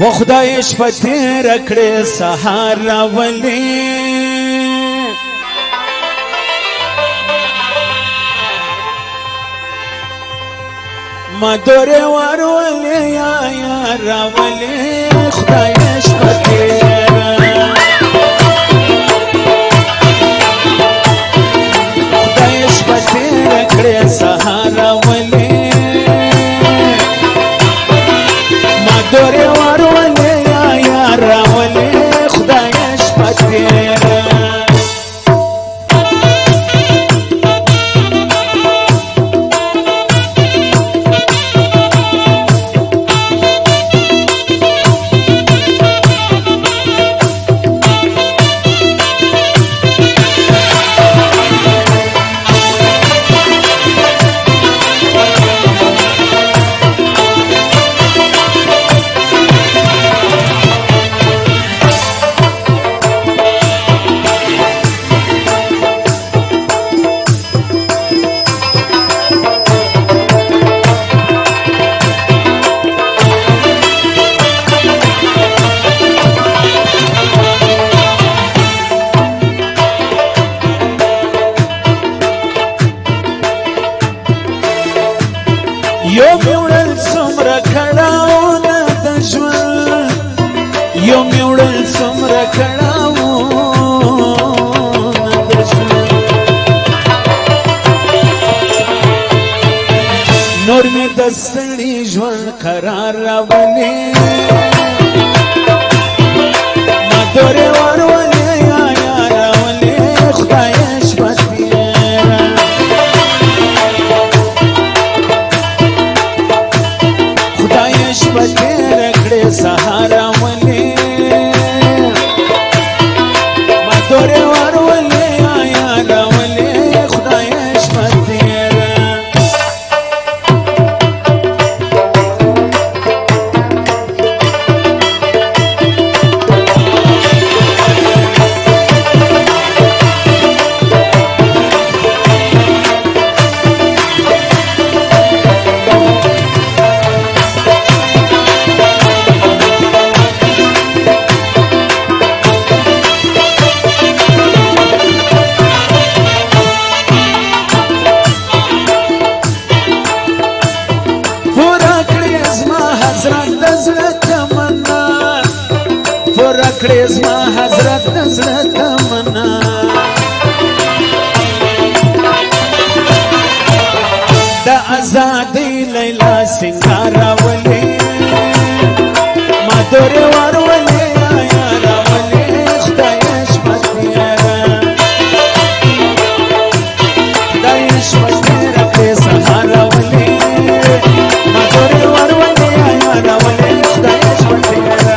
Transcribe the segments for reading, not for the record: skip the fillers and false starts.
و خدای شپه تیره کړې سهار راولي ما دورې ورولې یا راولي خدای شپه تیره خدای شپه تیره کړې سهار راولي ما دورې ورولې یا راولي خدای شپه تیره یو میوړل څومره کړاوونه د ژوند یو میوړل څومره کړاوونه د ژوند نور مې د ستړي ژوند قرار راولي ما دورې ورولې یا راولي خدای شپه تیره شپه تیره کړې سهار راولي ما دورې ورولې یا راولي خدای شپه تیره کړې زما حضرت د زړه تمنا د ازادۍ لیلا سینګار راولي ما دورې ورولې یا راولي خدای شپه تیره خدای شپه تیره کړې سهار راولي ما دورې ورولې یا راولي خدای شپه تیره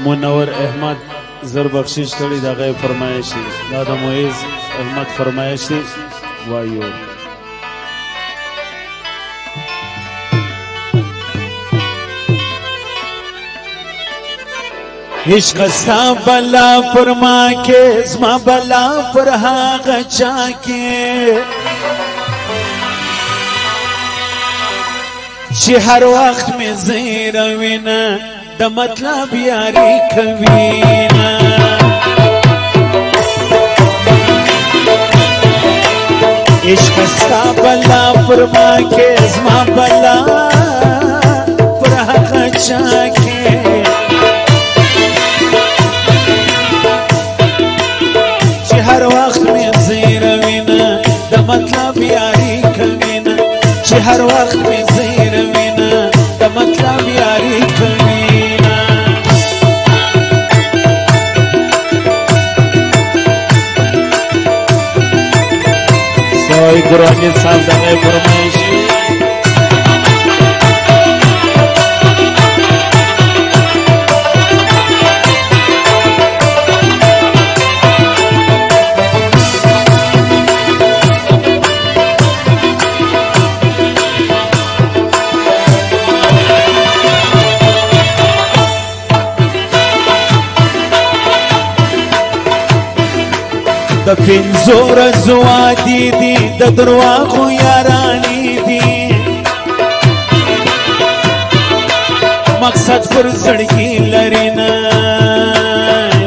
منور احمد زر بخشش کړي دا غي فرمایش دا د معیز احمد فرمایش وایو عشق ستا بلا پر ما کې زما بلا پر هغه چا کې چې هر وخت مې زیروینه د مطلب یاری کوینا عشق ستا بلا پر ما کې زما بلا پر هغه چا کې چې هر وخت مې زیروینه د مطلب یاری کوینا چې هر وخت مې زیروینه د مطلب یاری کوینا ګرانی صاحب دغه فرمایش د پنځو ورځو وادي دي د درواغو یارانې دي مقصد پر زړګي لري نه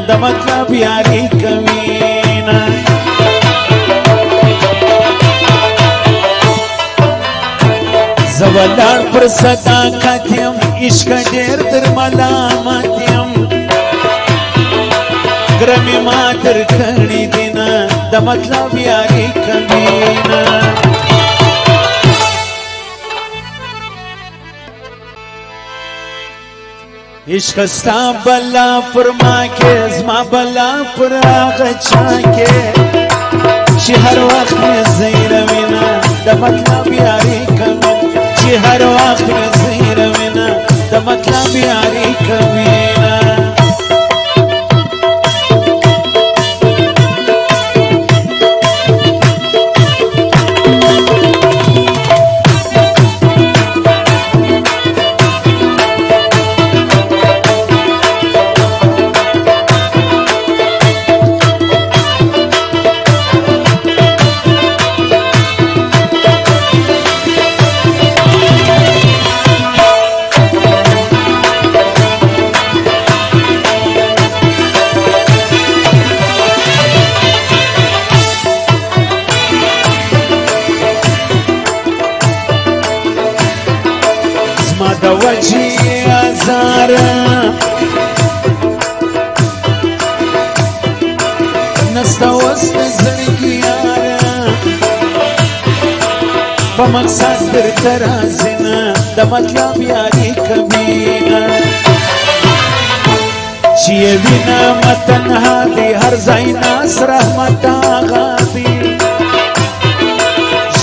د مطلب یاري کوي نه زه ولاړ پر صداقت یم عشق ډېر در ملامت یم ګرمې ما در کړي دي نه د مطلب یاري کوي نه عشق ستا بلا پر ما کې زما بلا پر هغه چا کې چې هر وخت مې زیروي نه د مطلب یاري کوي چې هر وخت مې زیروي نه د مطلب یاري کوي نه د وجې ازار نسته اوس د زړګي یاره په مقصد درته راځي نه د مطلب یاري کوي نه چې یې وینم تنها دی هر ځای ناس رحمت هغه دی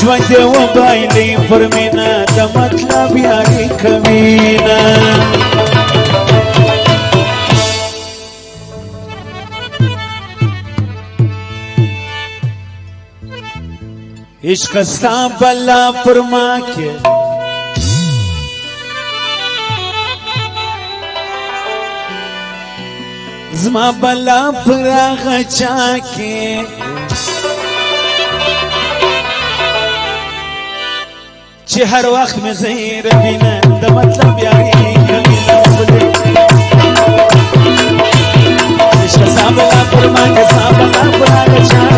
ژوند دې وبایلي پر مینه د مطلب یاري کوي نه عشق ستا بلا پر ما کې زما بلا پر هغه چا کې چې هر وخت مې زیروي نه د مطلب یاري کوي عشق ستا بلا پر ما کې زما بلا پر هغه چا